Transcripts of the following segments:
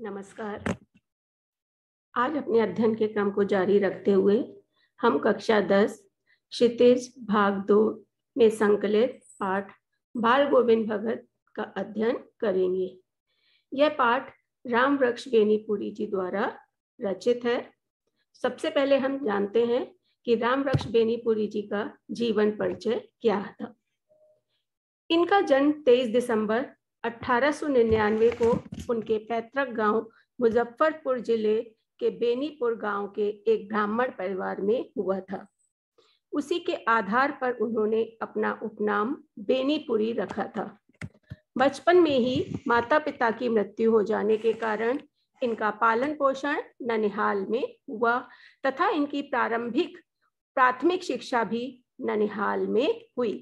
नमस्कार। आज अपने अध्ययन के क्रम को जारी रखते हुए हम कक्षा 10 क्षितिज भाग 2 में संकलित पाठ बाल गोविंद भगत का अध्ययन करेंगे। यह पाठ राम वृक्ष बेनीपुरी जी द्वारा रचित है। सबसे पहले हम जानते हैं कि राम वृक्ष बेनीपुरी जी का जीवन परिचय क्या था। इनका जन्म 23 दिसंबर 1899 को उनके पैतृक गांव मुजफ्फरपुर जिले के बेनीपुर गांव के एक ब्राह्मण परिवार में हुआ था। उसी के आधार पर उन्होंने अपना उपनाम बेनीपुरी रखा था। बचपन में ही माता पिता की मृत्यु हो जाने के कारण इनका पालन पोषण ननिहाल में हुआ तथा इनकी प्राथमिक शिक्षा भी ननिहाल में हुई।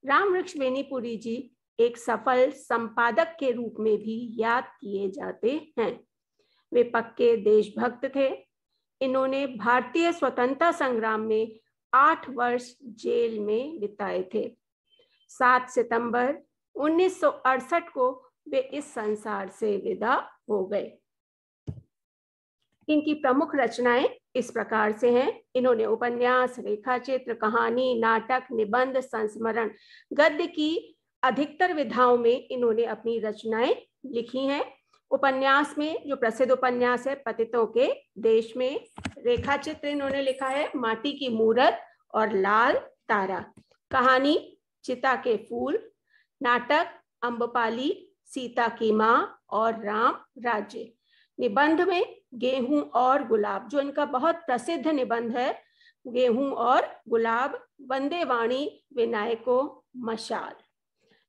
राम वृक्ष बेनीपुरी जी एक सफल संपादक के रूप में भी याद किए जाते हैं। वे पक्के देशभक्त थे। इन्होंने भारतीय स्वतंत्रता संग्राम में 8 वर्ष जेल में बिताए थे। 7 सितंबर 1968 को वे इस संसार से विदा हो गए। इनकी प्रमुख रचनाएं इस प्रकार से हैं। इन्होंने उपन्यास, रेखाचित्र, कहानी, नाटक, निबंध, संस्मरण, गद्य की अधिकतर विधाओं में इन्होंने अपनी रचनाएं लिखी हैं। उपन्यास में जो प्रसिद्ध उपन्यास है पतितों के देश में, रेखाचित्र इन्होंने लिखा है माटी की मूरत और लाल तारा, कहानी चिता के फूल, नाटक अम्बपाली, सीता की माँ और राम राज्य, निबंध में गेहूं और गुलाब जो इनका बहुत प्रसिद्ध निबंध है, गेहूं और गुलाब, वंदे वाणी विनायको मशाल,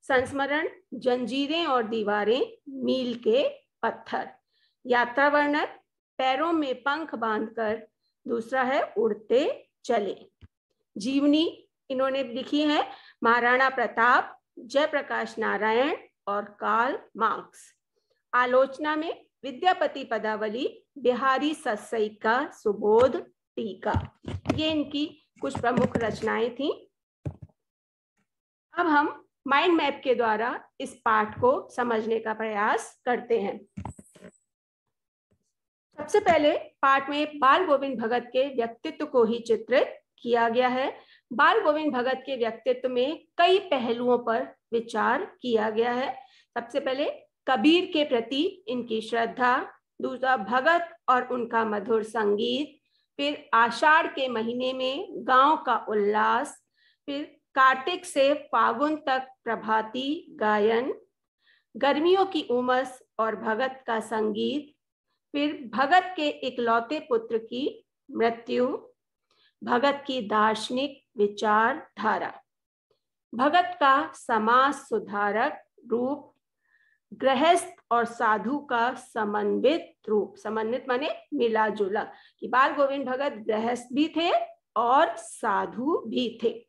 संस्मरण जंजीरें और दीवारें, मील के पत्थर, यात्रा वर्णन पैरों में पंख बांधकर, दूसरा है उड़ते चले, जीवनी इन्होंने लिखी है महाराणा प्रताप, जयप्रकाश नारायण और कार्ल मार्क्स, आलोचना में विद्यापति पदावली, बिहारी सस्सई का सुबोध टीका। ये इनकी कुछ प्रमुख रचनाएं थी। अब हम माइंड मैप के द्वारा इस पाठ को समझने का प्रयास करते हैं। सबसे पहले पाठ में बाल गोविंद भगत के व्यक्तित्व को ही चित्रित किया गया है। बाल गोविंद भगत के व्यक्तित्व में कई पहलुओं पर विचार किया गया है। सबसे पहले कबीर के प्रति इनकी श्रद्धा, दूसरा भगत और उनका मधुर संगीत, फिर आषाढ़ के महीने में गांव का उल्लास, फिर कार्तिक से फागुन तक प्रभाती गायन, गर्मियों की उमस और भगत का संगीत, फिर भगत के इकलौते पुत्र की मृत्यु, भगत की दार्शनिक विचारधारा, भगत का समाज सुधारक रूप, गृहस्थ और साधु का समन्वित रूप, समन्वित माने मिला जुला, कि बाल गोविंद भगत गृहस्थ भी थे और साधु भी थे।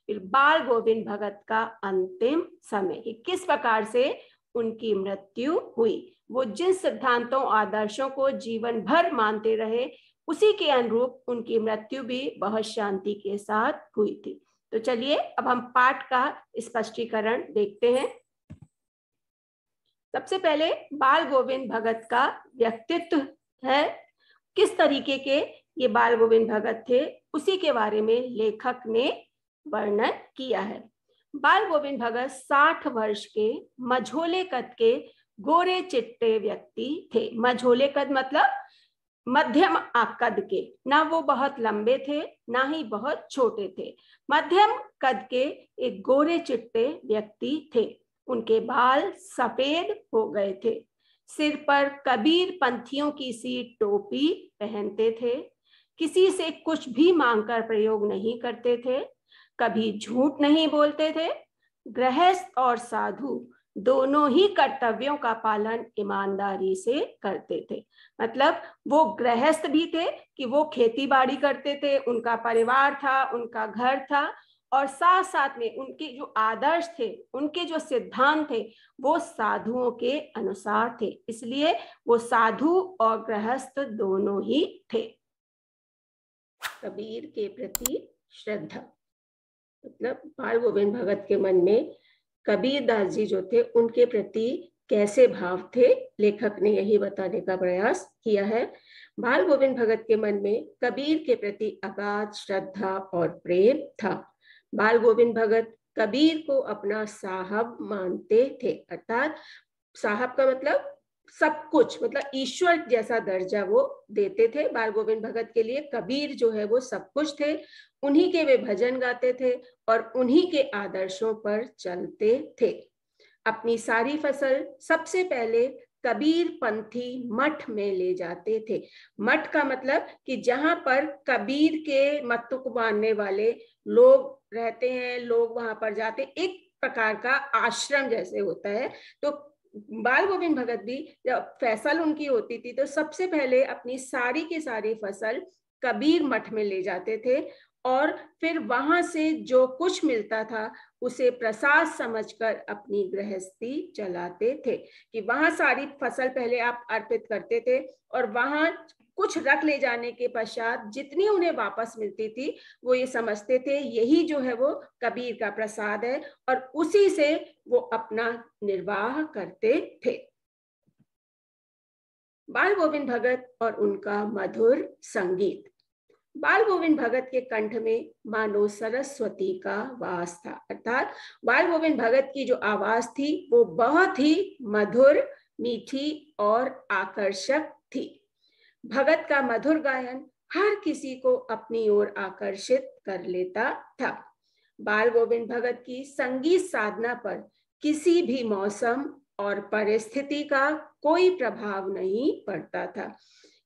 फिर बाल गोविंद भगत का अंतिम समय, कि किस प्रकार से उनकी मृत्यु हुई, वो जिन सिद्धांतों आदर्शों को जीवन भर मानते रहे उसी के अनुरूप उनकी मृत्यु भी बहुत शांति के साथ हुई थी। तो चलिए अब हम पाठ का स्पष्टीकरण देखते हैं। सबसे पहले बाल गोविंद भगत का व्यक्तित्व है, किस तरीके के ये बाल गोविंद भगत थे उसी के बारे में लेखक ने वर्णन किया है। बाल गोविंद भगत 60 वर्ष के मझोले कद के गोरे चिट्टे व्यक्ति थे। मझोले कद मतलब मध्यम कद के, ना वो बहुत लंबे थे ना ही बहुत छोटे थे, मध्यम कद के एक गोरे चिट्टे व्यक्ति थे। उनके बाल सफेद हो गए थे, सिर पर कबीर पंथियों की सी टोपी पहनते थे, किसी से कुछ भी मांगकर प्रयोग नहीं करते थे, कभी झूठ नहीं बोलते थे, गृहस्थ और साधु दोनों ही कर्तव्यों का पालन ईमानदारी से करते थे। मतलब वो गृहस्थ भी थे कि वो खेती बाड़ी करते थे, उनका परिवार था, उनका घर था, और साथ साथ में उनके जो आदर्श थे, उनके जो सिद्धांत थे वो साधुओं के अनुसार थे, इसलिए वो साधु और गृहस्थ दोनों ही थे। कबीर के प्रति श्रद्धा, मतलब बाल गोविंद भगत के मन में कबीर दास जी जो थे उनके प्रति कैसे भाव थे, लेखक ने यही बताने का प्रयास किया है। बाल गोविंद भगत के मन में कबीर के प्रति अगाध श्रद्धा और प्रेम था। बाल गोविंद भगत कबीर को अपना साहब मानते थे, अर्थात साहब का मतलब सब कुछ, मतलब ईश्वर जैसा दर्जा वो देते थे। बाल गोविंद भगत के लिए कबीर जो है वो सब कुछ थे। उन्हीं के वे भजन गाते थे और उन्हीं के आदर्शों पर चलते थे। अपनी सारी फसल सबसे पहले कबीर पंथी मठ में ले जाते थे। मठ का मतलब कि जहां पर कबीर के मत को मानने वाले लोग रहते हैं, लोग वहां पर जाते, एक प्रकार का आश्रम जैसे होता है। तो बाल गोविंद भगत भी जब फसल उनकी होती थी तो सबसे पहले अपनी सारी की सारी फसल कबीर मठ में ले जाते थे और फिर वहां से जो कुछ मिलता था उसे प्रसाद समझकर अपनी गृहस्थी चलाते थे। कि वहां सारी फसल पहले आप अर्पित करते थे और वहां कुछ रख ले जाने के पश्चात जितनी उन्हें वापस मिलती थी वो ये समझते थे यही जो है वो कबीर का प्रसाद है और उसी से वो अपना निर्वाह करते थे। बाल गोविंद भगत और उनका मधुर संगीत। बाल गोविंद भगत के कंठ में मानो सरस्वती का वास था, अर्थात बाल गोविंद भगत की जो आवाज थी वो बहुत ही मधुर, मीठी और आकर्षक थी। भगत का मधुर गायन हर किसी को अपनी ओर आकर्षित कर लेता था। बाल गोविंद भगत की संगीत साधना पर किसी भी मौसम और परिस्थिति का कोई प्रभाव नहीं पड़ता था।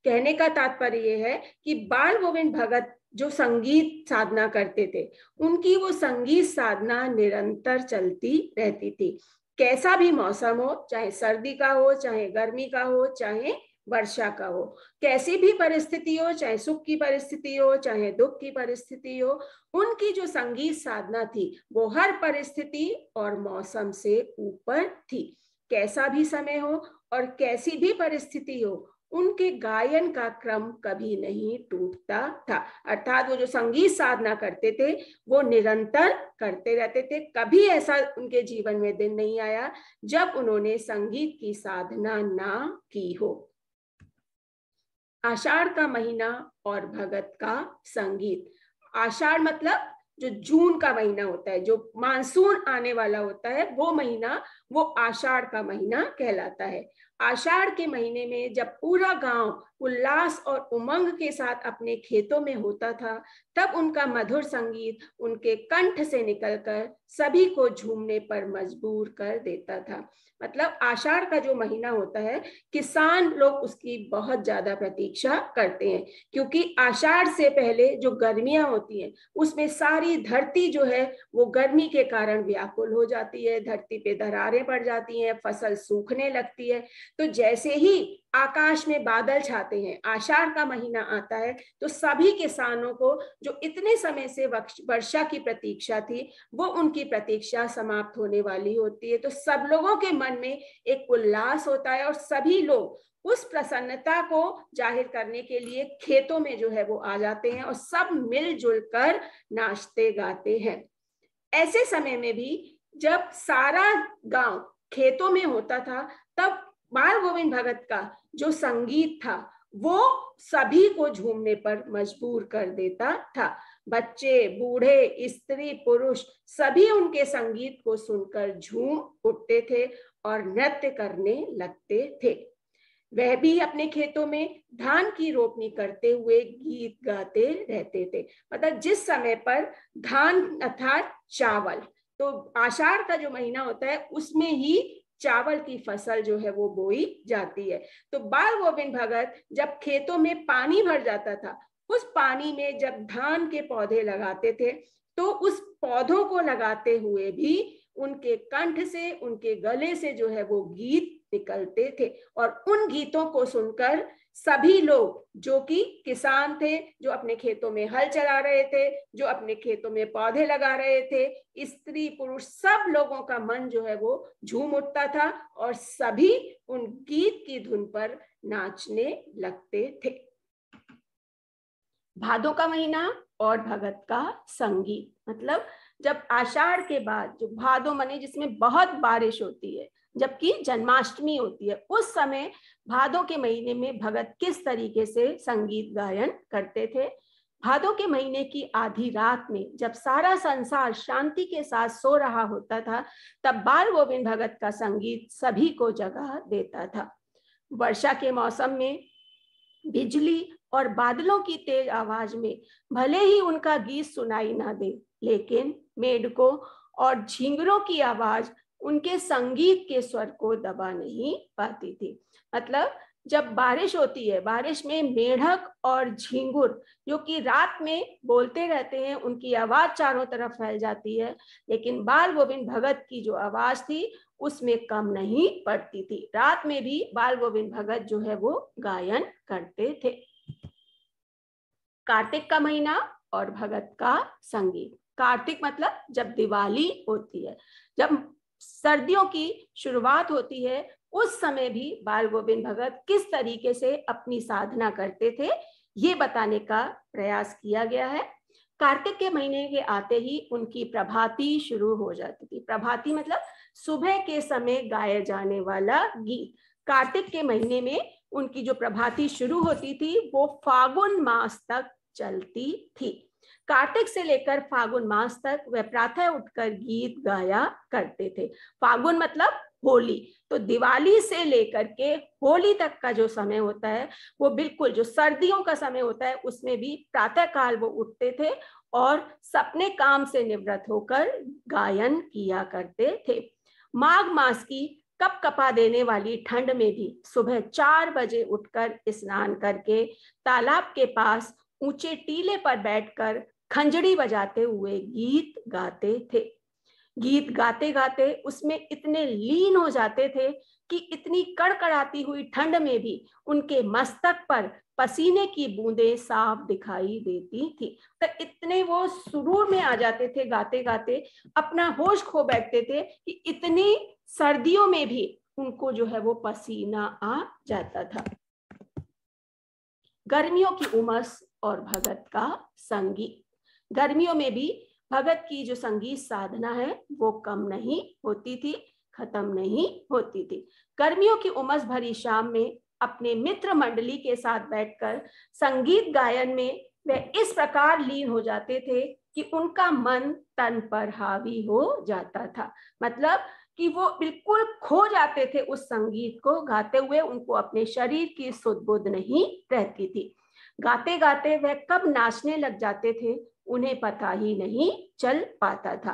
कहने का तात्पर्य यह है कि बाल गोविंद भगत जो संगीत साधना करते थे उनकी वो संगीत साधना निरंतर चलती रहती थी। कैसा भी मौसम हो, चाहे सर्दी का हो, चाहे गर्मी का हो, चाहे वर्षा का हो, कैसी भी परिस्थिति हो, चाहे सुख की परिस्थिति हो, चाहे दुख की परिस्थिति हो, उनकी जो संगीत साधना थी वो हर परिस्थिति और मौसम से ऊपर थी। कैसा भी समय हो और कैसी भी परिस्थिति हो, उनके गायन का क्रम कभी नहीं टूटता था। अर्थात वो जो संगीत साधना करते थे वो निरंतर करते रहते थे। कभी ऐसा उनके जीवन में दिन नहीं आया जब उन्होंने संगीत की साधना ना की हो। आषाढ़ का महीना और भगत का संगीत। आषाढ़ मतलब जो जून का महीना होता है, जो मानसून आने वाला होता है, वो महीना वो आषाढ़ का महीना कहलाता है। आषाढ़ के महीने में जब पूरा गांव उल्लास और उमंग के साथ अपने खेतों में होता था, तब उनका मधुर संगीत उनके कंठ से निकलकर सभी को झूमने पर मजबूर कर देता था। मतलब आषाढ़ का जो महीना होता है, किसान लोग उसकी बहुत ज्यादा प्रतीक्षा करते हैं, क्योंकि आषाढ़ से पहले जो गर्मियां होती हैं उसमें सारी धरती जो है वो गर्मी के कारण व्याकुल हो जाती है, धरती पे दरारें पड़ जाती हैं, फसल सूखने लगती है। तो जैसे ही आकाश में बादल छाते हैं, आषाढ़ का महीना आता है, तो सभी किसानों को जो इतने समय से वर्षा की प्रतीक्षा थी वो उनकी प्रतीक्षा समाप्त होने वाली होती है। तो सब लोगों के मन में एक उल्लास होता है और सभी लोग उस प्रसन्नता को जाहिर करने के लिए खेतों में जो है वो आ जाते हैं और सब मिलजुल कर नाचते गाते हैं। ऐसे समय में भी जब सारा गांव खेतों में होता था, तब बाल गोविंद भगत का जो संगीत था वो सभी को झूमने पर मजबूर कर देता था। बच्चे, बूढ़े, स्त्री, पुरुष सभी उनके संगीत को सुनकर झूम उठते थे और नृत्य करने लगते थे। वह भी अपने खेतों में धान की रोपनी करते हुए गीत गाते रहते थे। मतलब जिस समय पर धान अर्थात चावल, तो आषाढ़ का जो महीना होता है उसमें ही चावल की फसल जो है वो बोई जाती है। तो बाल गोविंद भगत जब खेतों में पानी भर जाता था, उस पानी में जब धान के पौधे लगाते थे, तो उस पौधों को लगाते हुए भी उनके कंठ से, उनके गले से जो है वो गीत निकलते थे। और उन गीतों को सुनकर सभी लोग जो कि किसान थे, जो अपने खेतों में हल चला रहे थे, जो अपने खेतों में पौधे लगा रहे थे, स्त्री पुरुष सब लोगों का मन जो है वो झूम उठता था और सभी उन गीत की धुन पर नाचने लगते थे। भादों का महीना और भगत का संगीत। मतलब जब आषाढ़ के बाद जो भादों महीने जिसमें बहुत बारिश होती है, जबकि जन्माष्टमी होती है। उस समय भादों के महीने में भगत किस तरीके से संगीत गायन करते थे? भादों के महीने की आधी रात में जब सारा संसार शांति के साथ सो रहा होता था, तब बाल गोविंद भगत का संगीत सभी को जगा देता था। वर्षा के मौसम में बिजली और बादलों की तेज आवाज में भले ही उनका गीत सुनाई ना दे, लेकिन मेढकों और झींगरों की आवाज उनके संगीत के स्वर को दबा नहीं पाती थी। मतलब जब बारिश होती है, बारिश में मेढक और झींगुर जो कि रात में बोलते रहते हैं, उनकी आवाज चारों तरफ फैल जाती है, लेकिन बाल गोविंद भगत की जो आवाज थी उसमें कम नहीं पड़ती थी। रात में भी बाल गोविंद भगत जो है वो गायन करते थे। कार्तिक का महीना और भगत का संगीत। कार्तिक मतलब जब दिवाली होती है, जब सर्दियों की शुरुआत होती है, उस समय भी बाल गोविंद भगत किस तरीके से अपनी साधना करते थे, ये बताने का प्रयास किया गया है। कार्तिक के महीने के आते ही उनकी प्रभाती शुरू हो जाती थी। प्रभाती मतलब सुबह के समय गाया जाने वाला गीत। कार्तिक के महीने में उनकी जो प्रभाती शुरू होती थी वो फागुन मास तक चलती थी। कार्तिक से लेकर फागुन मास तक वह प्रातः उठकर गीत गाया करते थे। फागुन मतलब होली, तो दिवाली से लेकर के होली तक का जो समय होता है वो बिल्कुल जो सर्दियों का समय होता है, उसमें भी प्रातः काल वो उठते थे और सपने काम से निवृत्त होकर गायन किया करते थे। माघ मास की कप कपा देने वाली ठंड में भी सुबह 4 बजे उठकर स्नान करके तालाब के पास ऊंचे टीले पर बैठकर खंजड़ी बजाते हुए गीत गाते थे। गीत गाते गाते उसमें इतने लीन हो जाते थे कि इतनी कड़कड़ाती हुई ठंड में भी उनके मस्तक पर पसीने की बूंदें साफ दिखाई देती थी। तो इतने वो सुरूर में आ जाते थे गाते गाते, अपना होश खो बैठते थे कि इतनी सर्दियों में भी उनको जो है वो पसीना आ जाता था। गर्मियों की उमस और भगत का संगीत। गर्मियों में भी भगत की जो संगीत साधना है वो कम नहीं होती थी, खत्म नहीं होती थी। गर्मियों की उमस भरी शाम में अपने मित्र मंडली के साथ बैठकर संगीत गायन में वे इस प्रकार लीन हो जाते थे कि उनका मन तन पर हावी हो जाता था। मतलब कि वो बिल्कुल खो जाते थे उस संगीत को गाते हुए, उनको अपने शरीर की सुध बुध नहीं रहती थी। गाते गाते वह कब नाचने लग जाते थे उन्हें पता ही नहीं चल पाता था।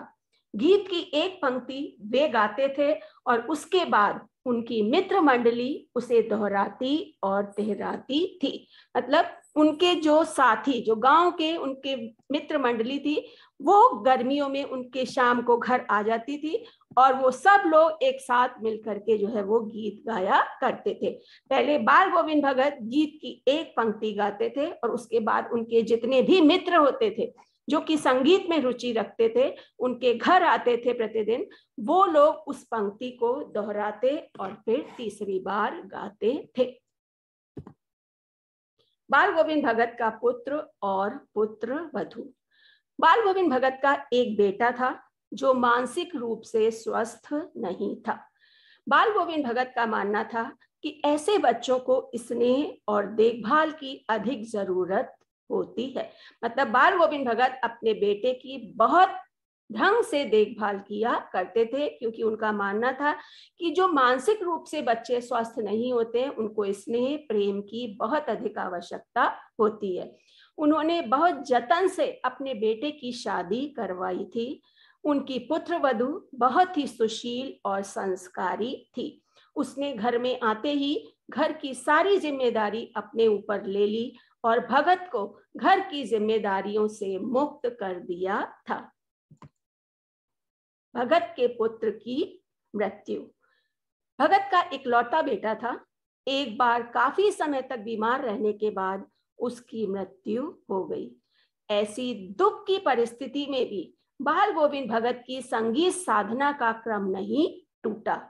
गीत की एक पंक्ति वे गाते थे और उसके बाद उनकी मित्र मंडली उसे दोहराती और तहराती थी। मतलब उनके जो साथी, जो गांव के उनके मित्र मंडली थी, वो गर्मियों में उनके शाम को घर आ जाती थी और वो सब लोग एक साथ मिलकर के जो है वो गीत गाया करते थे। पहले बाल गोविंद भगत गीत की एक पंक्ति गाते थे और उसके बाद उनके जितने भी मित्र होते थे जो कि संगीत में रुचि रखते थे, उनके घर आते थे प्रतिदिन, वो लोग उस पंक्ति को दोहराते और फिर तीसरी बार गाते थे। बाल गोविंद भगत का पुत्र और पुत्र वधू। बाल गोविंद भगत का एक बेटा था जो मानसिक रूप से स्वस्थ नहीं था। बाल गोविंद भगत का मानना था कि ऐसे बच्चों को स्नेह और देखभाल की अधिक जरूरत होती है। मतलब बाल गोविंद भगत अपने बेटे की बहुत ढंग से देखभाल किया करते थे, क्योंकि उनका मानना था कि जो मानसिक रूप से बच्चे स्वस्थ नहीं होते हैं उनको स्नेह प्रेम की बहुत अधिक आवश्यकता होती है। उन्होंने बहुत जतन से अपने बेटे की शादी करवाई थी। उनकी पुत्र वधू बहुत ही सुशील और संस्कारी थी। उसने घर में आते ही घर की सारी जिम्मेदारी अपने ऊपर ले ली और भगत को घर की जिम्मेदारियों से मुक्त कर दिया था। भगत के पुत्र की मृत्यु। भगत का इकलौता बेटा था। एक बार काफी समय तक बीमार रहने के बाद उसकी मृत्यु हो गई। ऐसी दुख की परिस्थिति में भी बाल गोविंद भगत की संगीत साधना का क्रम नहीं टूटा।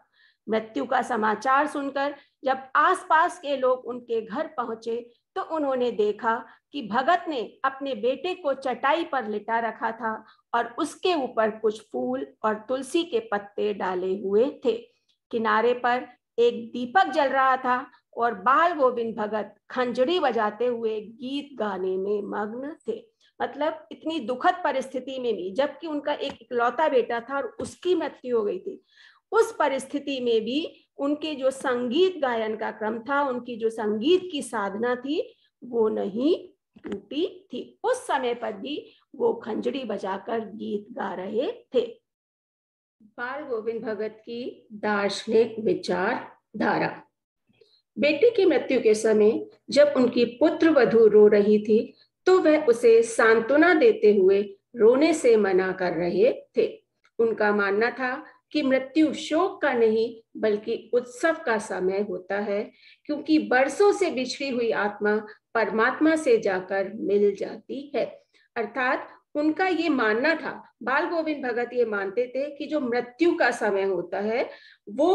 मृत्यु का समाचार सुनकर जब आसपास के लोग उनके घर पहुंचे तो उन्होंने देखा कि भगत ने अपने बेटे को चटाई पर लिटा रखा था और उसके ऊपर कुछ फूल और तुलसी के पत्ते डाले हुए थे। किनारे पर एक दीपक जल रहा था और बाल गोविंद भगत खंजरी बजाते हुए गीत गाने में मग्न थे। मतलब इतनी दुखद परिस्थिति में भी, जबकि उनका एक इकलौता बेटा था और उसकी मृत्यु हो गई थी, उस परिस्थिति में भी उनके जो संगीत गायन का क्रम था, उनकी जो संगीत की साधना थी, वो नहीं टूटी थी। उस समय पर भी वो खंजरी बजाकर गीत गा रहे थे। बाल गोविंद भगत की दार्शनिक विचारधारा। बेटी की मृत्यु के समय जब उनकी पुत्र वधू रो रही थी तो वह उसे सांत्वना देते हुए रोने से मना कर रहे थे। उनका मानना था कि मृत्यु शोक का नहीं बल्कि उत्सव का समय होता है, क्योंकि बरसों से बिछड़ी हुई आत्मा परमात्मा से जाकर मिल जाती है। अर्थात उनका ये मानना था, बाल गोविंद भगत ये मानते थे कि जो मृत्यु का समय होता है वो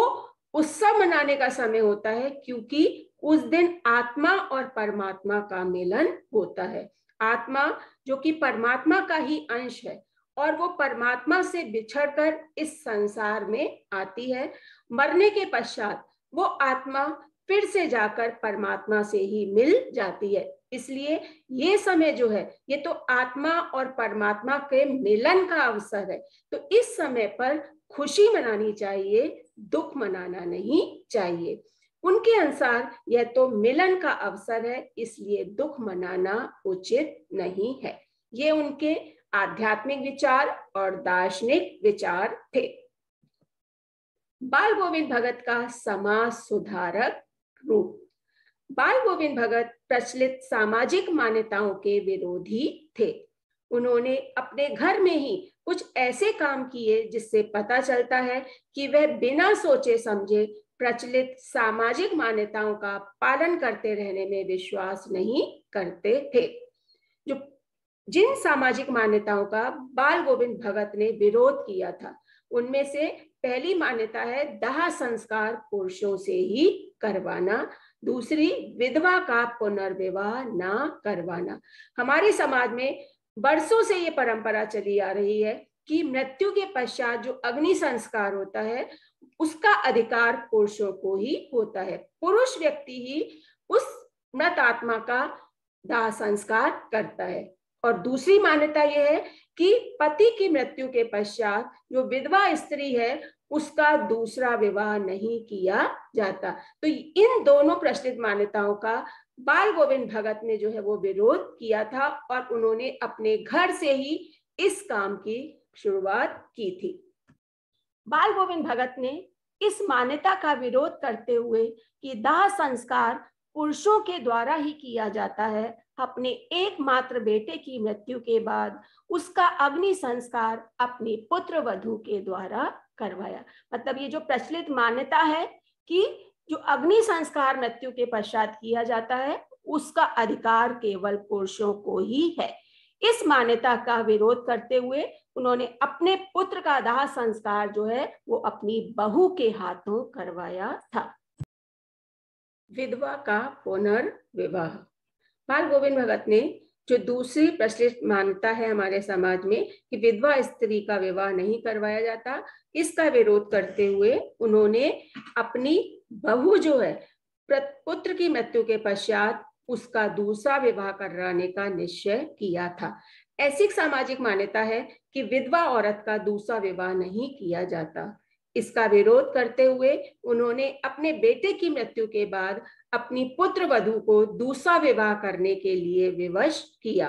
उत्सव मनाने का समय होता है, क्योंकि उस दिन आत्मा और परमात्मा का मिलन होता है। आत्मा जो कि परमात्मा का ही अंश है और वो परमात्मा से बिछड़कर इस संसार में आती है। मरने के पश्चात वो आत्मा फिर से जाकर परमात्मा से ही मिल जाती है। इसलिए ये समय जो है ये तो आत्मा और परमात्मा के मिलन का अवसर है। तो इस समय पर खुशी मनानी चाहिए, दुख मनाना नहीं चाहिए। उनके अनुसार यह तो मिलन का अवसर है, इसलिए दुख मनाना उचित नहीं है। ये उनके आध्यात्मिक विचार और दार्शनिक विचार थे। बाल गोविंद भगत का समाज सुधारक रूप। बाल गोविंद भगत प्रचलित सामाजिक मान्यताओं के विरोधी थे। उन्होंने अपने घर में ही कुछ ऐसे काम किए जिससे पता चलता है कि वह बिना सोचे समझे प्रचलित सामाजिक मान्यताओं का पालन करते रहने में विश्वास नहीं करते थे। जो जिन सामाजिक मान्यताओं का बाल गोविंद भगत ने विरोध किया था, उनमें से पहली मान्यता है दाह संस्कार पुरुषों से ही करवाना। दूसरी, विधवा का पुनर्विवाह ना करवाना। हमारे समाज में बरसों से ये परंपरा चली आ रही है कि मृत्यु के पश्चात जो अग्नि संस्कार होता है उसका अधिकार पुरुषों को ही होता है। पुरुष व्यक्ति ही उस मृत आत्मा का दाह संस्कार करता है। और दूसरी मान्यता यह है कि पति की मृत्यु के पश्चात जो विधवा स्त्री है उसका दूसरा विवाह नहीं किया जाता। तो इन दोनों प्रचलित मान्यताओं का बाल गोविंद भगत ने जो है वो विरोध किया था और उन्होंने अपने घर से ही इस काम की शुरुआत की थी। बाल गोविंद भगत ने इस मान्यता का विरोध करते हुए कि दाह संस्कार पुरुषों के द्वारा ही किया जाता है, अपने एकमात्र बेटे की मृत्यु के बाद उसका अग्नि संस्कार अपने पुत्र वधू के द्वारा करवाया। मतलब ये जो प्रचलित मान्यता है कि जो अग्नि संस्कार मृत्यु के पश्चात किया जाता है उसका अधिकार केवल पुरुषों को ही है। इस मान्यता का विरोध करते हुए उन्होंने अपने पुत्र का दाह संस्कार जो है वो अपनी बहू के हाथों करवाया था। विधवा का पुनर्विवाह। बाल गोविंद भगत ने जो दूसरी प्रचलित मान्यता है हमारे समाज में कि विधवा स्त्री का विवाह नहीं करवाया जाता, इसका विरोध करते हुए उन्होंने अपनी बहू जो है पुत्र की मृत्यु के पश्चात उसका दूसरा विवाह कराने का निश्चय किया था। ऐसी सामाजिक मान्यता है कि विधवा औरत का दूसरा विवाह नहीं किया जाता। इसका विरोध करते हुए उन्होंने अपने बेटे की मृत्यु के बाद अपनी पुत्र वधू को दूसरा विवाह करने के लिए विवश किया।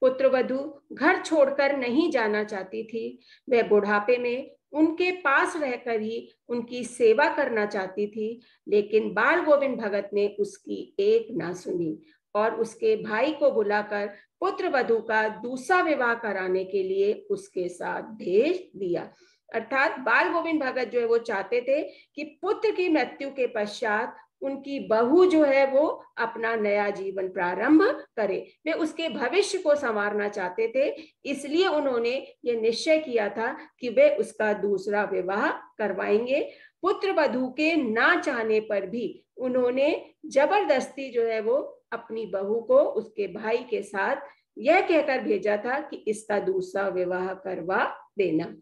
पुत्र वधू घर छोड़कर नहीं जाना चाहती थी, वह बुढ़ापे में उनके पास रहकर ही उनकी सेवा करना चाहती थी, लेकिन बाल गोविंद भगत ने उसकी एक ना सुनी और उसके भाई को बुलाकर पुत्र वधू का दूसरा विवाह कराने के लिए उसके साथ भेज दिया। अर्थात बाल गोविंद भगत जो है वो चाहते थे कि पुत्र की मृत्यु के पश्चात उनकी बहू जो है वो अपना नया जीवन प्रारंभ करे। वे उसके भविष्य को संवारना चाहते थे, इसलिए उन्होंने ये निश्चय किया था कि वे उसका दूसरा विवाह करवाएंगे। पुत्र वधू के ना चाहने पर भी उन्होंने जबरदस्ती जो है वो अपनी बहू को उसके भाई के साथ यह कहकर भेजा था कि इसका दूसरा विवाह करवा देना।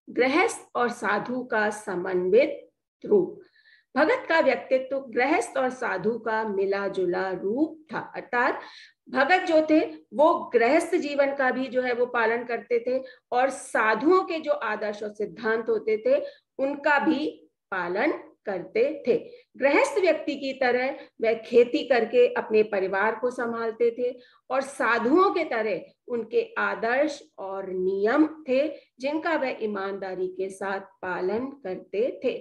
गृहस्थ और साधु का समन्वित रूप। भगत का व्यक्तित्व गृहस्थ और साधु का मिला जुला रूप था। अर्थात भगत जो थे वो गृहस्थ जीवन का भी जो है वो पालन करते थे और साधुओं के जो आदर्श और सिद्धांत होते थे उनका भी पालन करते थे। गृहस्थ व्यक्ति की तरह वह खेती करके अपने परिवार को संभालते थे और साधुओं के तरह उनके आदर्श और नियम थे जिनका वह ईमानदारी के साथ पालन करते थे।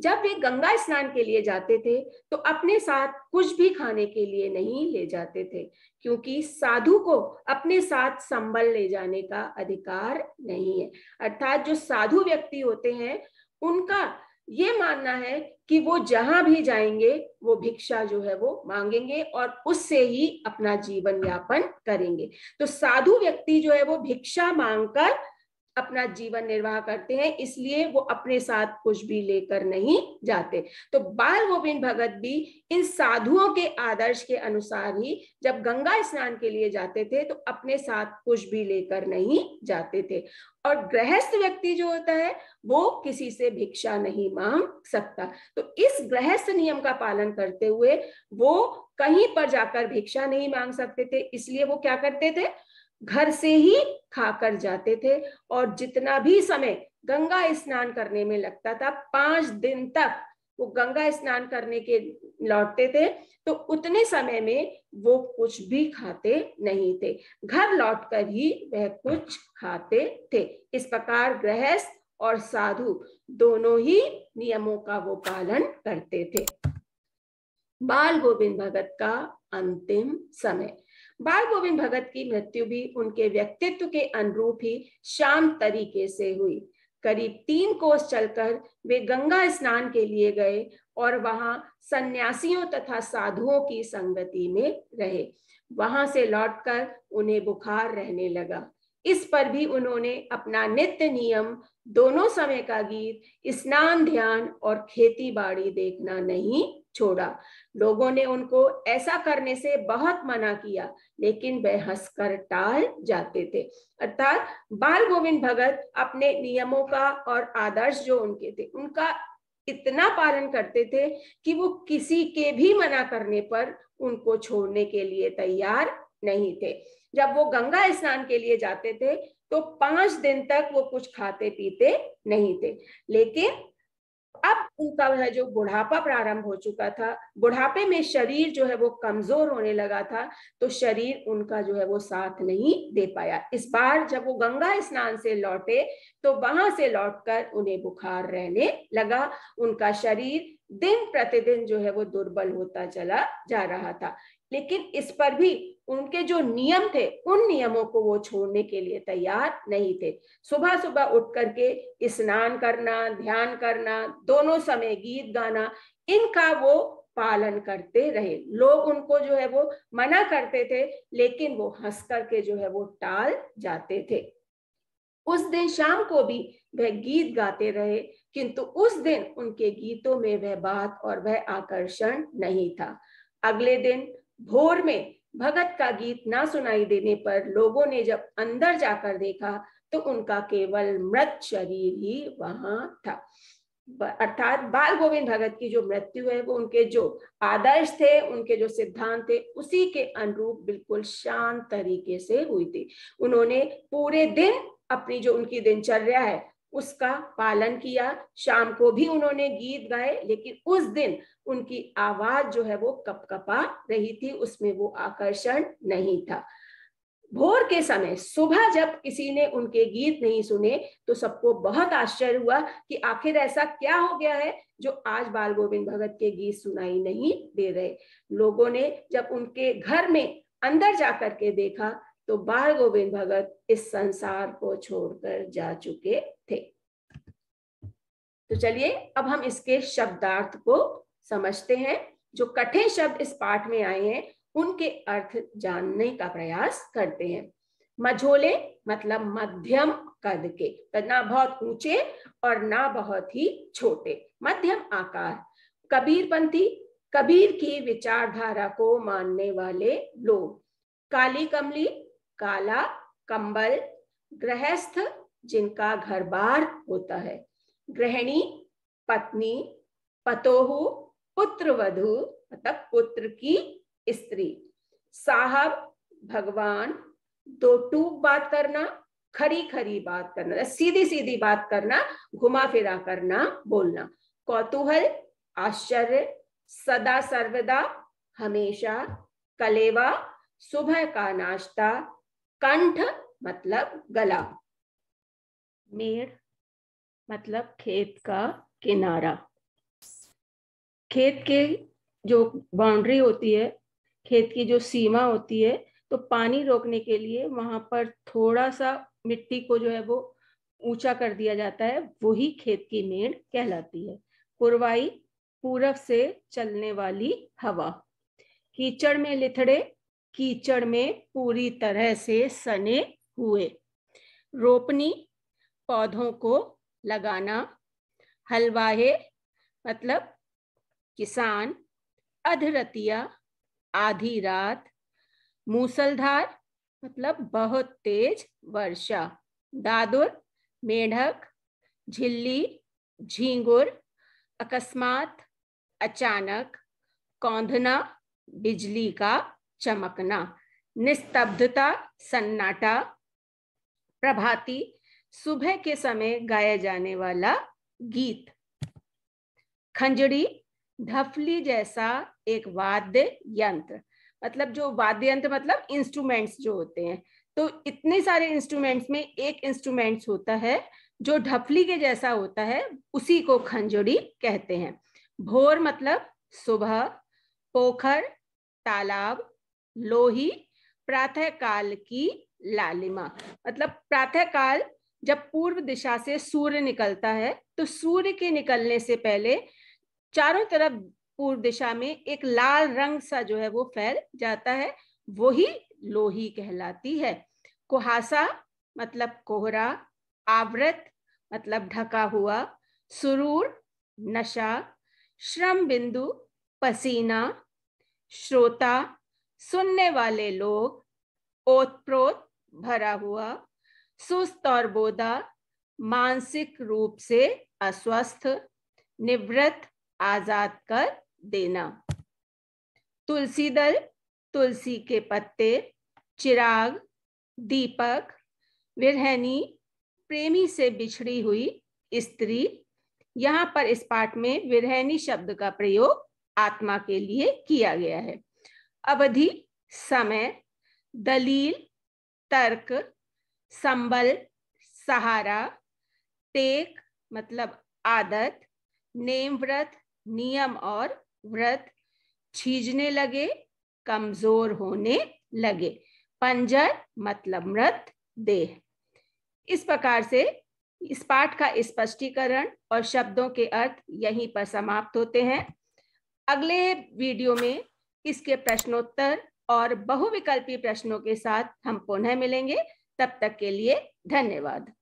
जब वे गंगा स्नान के लिए जाते थे तो अपने साथ कुछ भी खाने के लिए नहीं ले जाते थे, क्योंकि साधु को अपने साथ संबल ले जाने का अधिकार नहीं है। अर्थात जो साधु व्यक्ति होते हैं उनका ये मानना है कि वो जहां भी जाएंगे वो भिक्षा जो है वो मांगेंगे और उससे ही अपना जीवन यापन करेंगे। तो साधु व्यक्ति जो है वो भिक्षा मांगकर अपना जीवन निर्वाह करते हैं, इसलिए वो अपने साथ कुछ भी लेकर नहीं जाते। तो बाल गोविंद भगत भी इन साधुओं के आदर्श के अनुसार ही जब गंगा स्नान के लिए जाते थे तो अपने साथ कुछ भी लेकर नहीं जाते थे। और गृहस्थ व्यक्ति जो होता है वो किसी से भिक्षा नहीं मांग सकता। तो इस गृहस्थ नियम का पालन करते हुए वो कहीं पर जाकर भिक्षा नहीं मांग सकते थे, इसलिए वो क्या करते थे, घर से ही खाकर जाते थे। और जितना भी समय गंगा स्नान करने में लगता था, 5 दिन तक वो गंगा स्नान करने के लौटते थे, तो उतने समय में वो कुछ भी खाते नहीं थे, घर लौटकर ही वह कुछ खाते थे। इस प्रकार गृहस्थ और साधु दोनों ही नियमों का वो पालन करते थे। बाल गोविंद भगत का अंतिम समय। बाल गोविंद भगत की मृत्यु भी उनके व्यक्तित्व के अनुरूप ही शांत तरीके से हुई। करीब 3 कोस चलकर वे गंगा स्नान के लिए गए और वहां सन्यासियों तथा साधुओं की संगति में रहे। वहां से लौटकर उन्हें बुखार रहने लगा। इस पर भी उन्होंने अपना नित्य नियम, दोनों समय का गीत, स्नान, ध्यान और खेती बाड़ी देखना नहीं छोड़ा। लोगों ने उनको ऐसा करने से बहुत मना किया, लेकिन वे हंसकर टाल जाते थे। अर्थात बाल गोविंद भगत अपने नियमों का और आदर्श जो उनके थे उनका इतना पालन करते थे कि वो किसी के भी मना करने पर उनको छोड़ने के लिए तैयार नहीं थे। जब वो गंगा स्नान के लिए जाते थे तो 5 दिन तक वो कुछ खाते पीते नहीं थे, लेकिन अब उनका वह जो बुढ़ापा प्रारंभ हो चुका था, बुढ़ापे में शरीर जो है वो कमजोर होने लगा था, तो शरीर उनका जो है वो साथ नहीं दे पाया। इस बार जब वो गंगा स्नान से लौटे तो वहां से लौटकर उन्हें बुखार रहने लगा। उनका शरीर दिन प्रतिदिन जो है वो दुर्बल होता चला जा रहा था, लेकिन इस पर भी उनके जो नियम थे उन नियमों को वो छोड़ने के लिए तैयार नहीं थे। सुबह सुबह उठ करके स्नान करना, ध्यान करना, दोनों समय गीत गाना, इनका वो पालन करते रहे। लोग उनको जो है वो मना करते थे, लेकिन वो हंस करके जो है वो टाल जाते थे। उस दिन शाम को भी वह गीत गाते रहे, किंतु उस दिन उनके गीतों में वह बात और वह आकर्षण नहीं था। अगले दिन भोर में भगत का गीत ना सुनाई देने पर लोगों ने जब अंदर जाकर देखा तो उनका केवल मृत शरीर ही वहां था। अर्थात बाल गोविंद भगत की जो मृत्यु है वो उनके जो आदर्श थे, उनके जो सिद्धांत थे, उसी के अनुरूप बिल्कुल शांत तरीके से हुई थी। उन्होंने पूरे दिन अपनी जो उनकी दिनचर्या है उसका पालन किया। शाम को भी उन्होंने गीत गाए, लेकिन उस दिन उनकी आवाज जो है वो कपकपा रही थी, उसमें वो आकर्षण नहीं था। भोर के समय सुबह जब किसी ने उनके गीत नहीं सुने तो सबको बहुत आश्चर्य हुआ कि आखिर ऐसा क्या हो गया है जो आज बाल गोविंद भगत के गीत सुनाई नहीं दे रहे। लोगों ने जब उनके घर में अंदर जाकर के देखा तो बाल गोविंद भगत इस संसार को छोड़कर जा चुके थे। तो चलिए अब हम इसके शब्दार्थ को समझते हैं। जो कठिन शब्द इस पाठ में आए हैं उनके अर्थ जानने का प्रयास करते हैं। मझोले मतलब मध्यम कद के, तो ना बहुत ऊंचे और ना बहुत ही छोटे, मध्यम आकार। कबीरपंथी, कबीर की विचारधारा को मानने वाले लोग। काली कमली, काला कंबल, गृहस्थ, जिनका घर बार होता है। गृहिणी, पत्नी, पतोहू, पुत्र वधू मतलब पुत्र की स्त्री। साहब, भगवान, दो टूक बात करना, खरी खरी बात करना, सीधी सीधी बात करना, घुमा फिरा करना, बोलना। कौतूहल, आश्चर्य, सदा सर्वदा, हमेशा, कलेवा, सुबह का नाश्ता, कंठ मतलब गला। मेड़ मतलब खेत का किनारा। खेत के जो बाउंड्री होती है, खेत की जो सीमा होती है, तो पानी रोकने के लिए वहां पर थोड़ा सा मिट्टी को जो है वो ऊंचा कर दिया जाता है, वही खेत की मेड़ कहलाती है। पुरवाई, पूरब से चलने वाली हवा। कीचड़ में लिथड़े, कीचड़ में पूरी तरह से सने हुए। रोपनी, पौधों को लगाना। हलवाहे मतलब किसान। अधरतिया, आधी रात। मूसलधार मतलब बहुत तेज वर्षा। दादुर, मेढक। झिल्ली, झींगुर। अकस्मात, अचानक। कौंधना, बिजली का चमकना। निस्तब्धता, सन्नाटा। प्रभाती, सुबह के समय गाया जाने वाला गीत। खंजड़ी, ढफली जैसा एक वाद्य यंत्र। मतलब जो वाद्य यंत्र मतलब इंस्ट्रूमेंट्स जो होते हैं, तो इतने सारे इंस्ट्रूमेंट्स में एक इंस्ट्रूमेंट्स होता है जो ढफली के जैसा होता है, उसी को खंजड़ी कहते हैं। भोर मतलब सुबह। पोखर, तालाब। लोही, प्रातः काल की लालिमा। मतलब प्रातः काल जब पूर्व दिशा से सूर्य निकलता है, तो सूर्य के निकलने से पहले चारों तरफ पूर्व दिशा में एक लाल रंग सा जो है वो फैल जाता है, वही लोही कहलाती है। कुहासा मतलब कोहरा। आवृत मतलब ढका हुआ। सुरूर, नशा। श्रम बिंदु, पसीना। श्रोता, सुनने वाले लोग। ओतप्रोत, भरा हुआ। सुस्त और बोदा, मानसिक रूप से अस्वस्थ। निवृत्त, आजाद कर देना। तुलसी दल, तुलसी के पत्ते। चिराग, दीपक। विरहनी, प्रेमी से बिछड़ी हुई स्त्री। यहां पर इस पाठ में विरहनी शब्द का प्रयोग आत्मा के लिए किया गया है। अवधि, समय। दलील, तर्क। संबल, सहारा। टेक मतलब आदत। नेम व्रत, नियम और व्रत। छीजने लगे, कमजोर होने लगे। पंजर मतलब मृत देह। इस प्रकार से इस पाठ का स्पष्टीकरण और शब्दों के अर्थ यहीं पर समाप्त होते हैं। अगले वीडियो में इसके प्रश्नोत्तर और बहुविकल्पी प्रश्नों के साथ हम पुनः मिलेंगे। तब तक के लिए धन्यवाद।